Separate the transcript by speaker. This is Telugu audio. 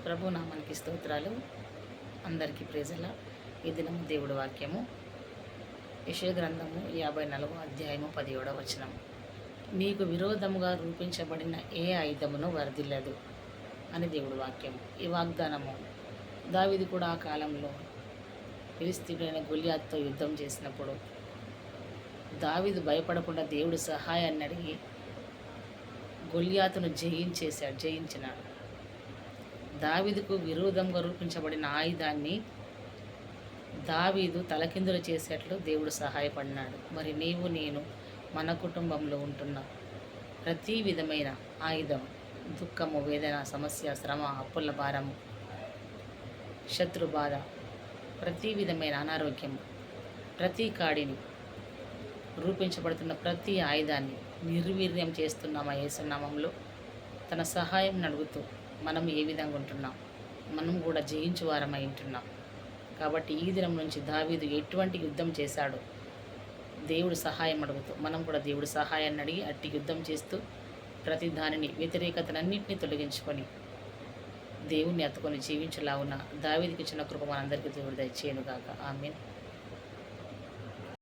Speaker 1: ప్రభు నామానికి స్తోత్రాలు. అందరికీ ప్రేజల. ఈ దినము దేవుడి వాక్యము యెషయా గ్రంథము 54వ అధ్యాయము 17వ వచనం. నీకు విరోధముగా రూపించబడిన ఏ ఆయుధమును వర్ధిల్లదు అని దేవుడి వాక్యము. ఈ వాగ్దానము దావీదు కూడా ఆ కాలంలో ఫిలిష్తీయుడైన గొలియాతుతో యుద్ధం చేసినప్పుడు దావీదు భయపడకుండా దేవుడి సహాయాన్ని అడిగి గొలియాతును జయించినాడు. దావీదుకు విరోధంగా రూపించబడిన ఆయుధాన్ని దావీదు తలకిందులు చేసేట్లు దేవుడు సహాయపడినాడు. మరి నీవు నేను మన కుటుంబంలో ఉంటున్న ప్రతి విధమైన ఆయుధం, దుఃఖము, వేదన, సమస్య, శ్రమ, అప్పుల భారము, శత్రు బాధ, ప్రతి విధమైన అనారోగ్యము, ప్రతి కాడిని రూపించబడుతున్న ప్రతి ఆయుధాన్ని నిర్వీర్యం చేస్తున్నామా యేసునామంలో. తన సహాయం అడుగుతూ మనం ఏ విధంగా ఉంటున్నాం, మనం కూడా జయించువారమై ఉంటున్నాం. కాబట్టి ఈ దినం నుంచి దావీదు ఎటువంటి యుద్ధం చేశాడో దేవుడు సహాయం అడుగుతూ మనం కూడా దేవుడి సహాయాన్ని అడిగి అట్టి యుద్ధం చేస్తూ ప్రతి దానిని, వ్యతిరేకతలన్నింటినీ తొలగించుకొని దేవుణ్ణి ఎత్తుకొని జీవించలాగున దావీదుకి ఇచ్చిన కృప మనందరికీ దేవుడు దయచేయను గాక. ఆమేన్.